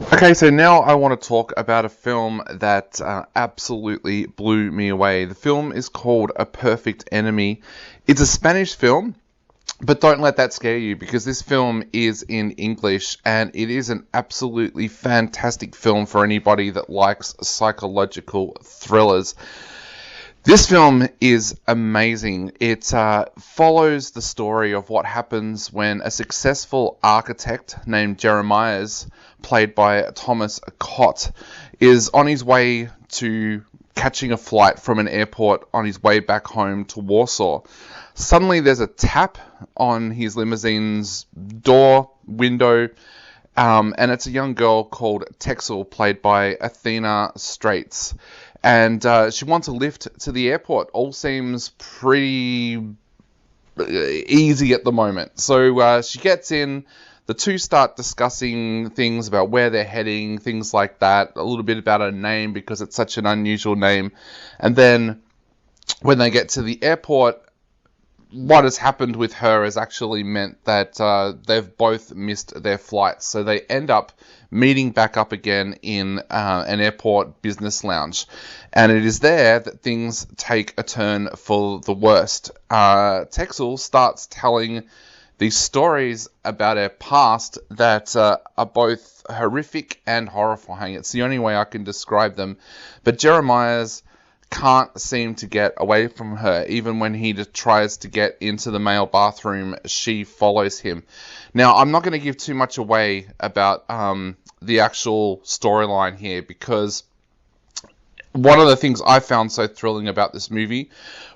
Okay, so now I want to talk about a film that absolutely blew me away. The film is called A Perfect Enemy. It's a Spanish film, but don't let that scare you because this film is in English and it is an absolutely fantastic film for anybody that likes psychological thrillers. This film is amazing. It follows the story of what happens when a successful architect named Jeremiah's, played by Thomas Cott, is on his way to catching a flight from an airport on his way back home to Warsaw. Suddenly there's a tap on his limousine's door window, and it's a young girl called Texel, played by Athena Straits. And she wants a lift to the airport. All seems pretty easy at the moment. So she gets in. The two start discussing things about where they're heading, things like that. A little bit about her name because it's such an unusual name. And then when they get to the airport, what has happened with her has actually meant that they've both missed their flights. So they end up meeting back up again in an airport business lounge. And it is there that things take a turn for the worst. Texel starts telling these stories about her past that are both horrific and horrifying. It's the only way I can describe them. But Jeremiah's can't seem to get away from her. Even when he just tries to get into the male bathroom, she follows him. Now, I'm not going to give too much away about the actual storyline here, because one of the things I found so thrilling about this movie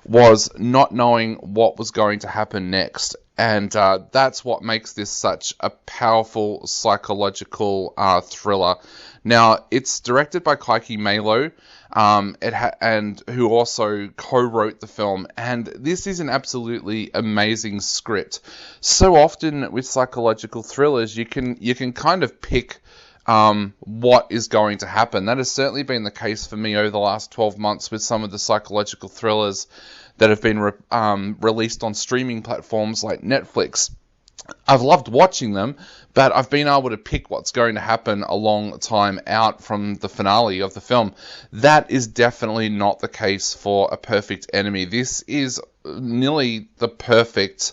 was not knowing what was going to happen next. And that's what makes this such a powerful psychological thriller. Now, it's directed by Kaiki Melo, and who also co-wrote the film. And this is an absolutely amazing script. So often with psychological thrillers, you can kind of pick what is going to happen. That has certainly been the case for me over the last 12 months with some of the psychological thrillers that have been released on streaming platforms like Netflix. I've loved watching them, but I've been able to pick what's going to happen a long time out from the finale of the film. That is definitely not the case for A Perfect Enemy. This is nearly the perfect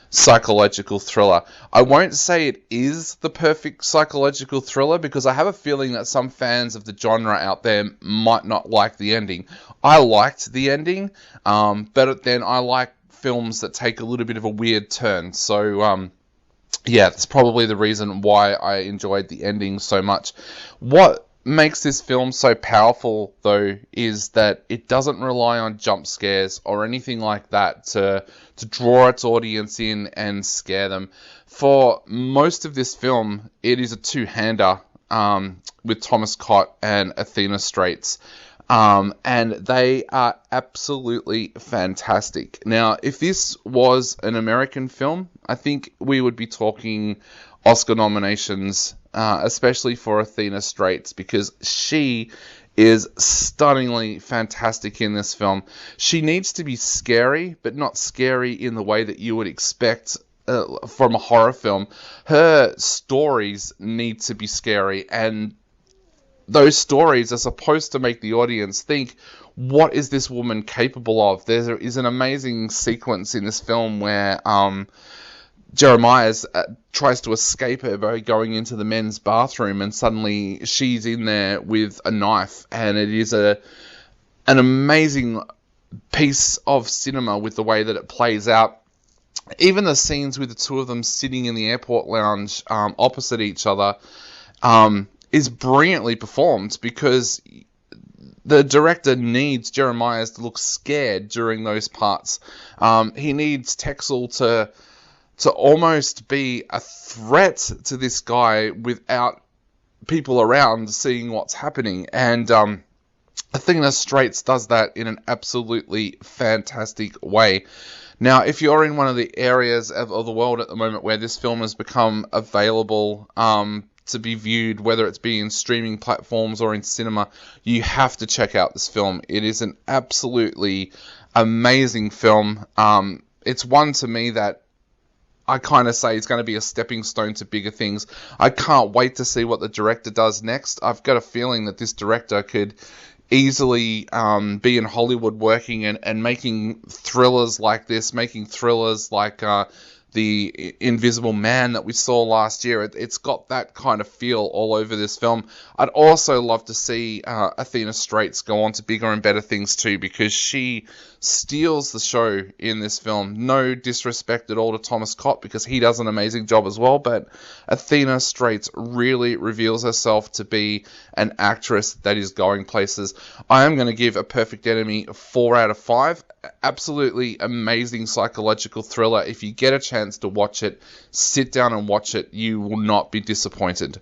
psychological thriller. I won't say it is the perfect psychological thriller because I have a feeling that some fans of the genre out there might not like the ending. I liked the ending, but then I like films that take a little bit of a weird turn. So, yeah, that's probably the reason why I enjoyed the ending so much. What makes this film so powerful, though, is that it doesn't rely on jump scares or anything like that to draw its audience in and scare them. For most of this film, it is a two-hander with Thomas Cott and Athena Straits. And they are absolutely fantastic. Now, if this was an American film, I think we would be talking Oscar nominations, especially for Athena Straits, because she is stunningly fantastic in this film. She needs to be scary, but not scary in the way that you would expect from a horror film. Her stories need to be scary, and those stories are supposed to make the audience think, what is this woman capable of? There is an amazing sequence in this film where Jeremiah tries to escape her by going into the men's bathroom, and suddenly she's in there with a knife, and it is an amazing piece of cinema with the way that it plays out. Even the scenes with the two of them sitting in the airport lounge opposite each other is brilliantly performed, because the director needs Jeremiah to look scared during those parts. He needs Texel to almost be a threat to this guy without people around seeing what's happening. And Athena Straits does that in an absolutely fantastic way. Now, if you're in one of the areas of the world at the moment where this film has become available to be viewed, whether it's being streaming platforms or in cinema, you have to check out this film. It is an absolutely amazing film. It's one to me that I kind of say it's going to be a stepping stone to bigger things. I can't wait to see what the director does next. I've got a feeling that this director could easily be in Hollywood working and making thrillers like this, making thrillers like the Invisible Man that we saw last year. It's got that kind of feel all over this film. I'd also love to see Athena Straits go on to bigger and better things too, because she steals the show in this film. No disrespect at all to Thomas Cott, because he does an amazing job as well, but Athena Straits really reveals herself to be an actress that is going places. I am going to give A Perfect Enemy 4 out of 5. Absolutely amazing psychological thriller. If you get a chance to watch it, sit down and watch it. You will not be disappointed.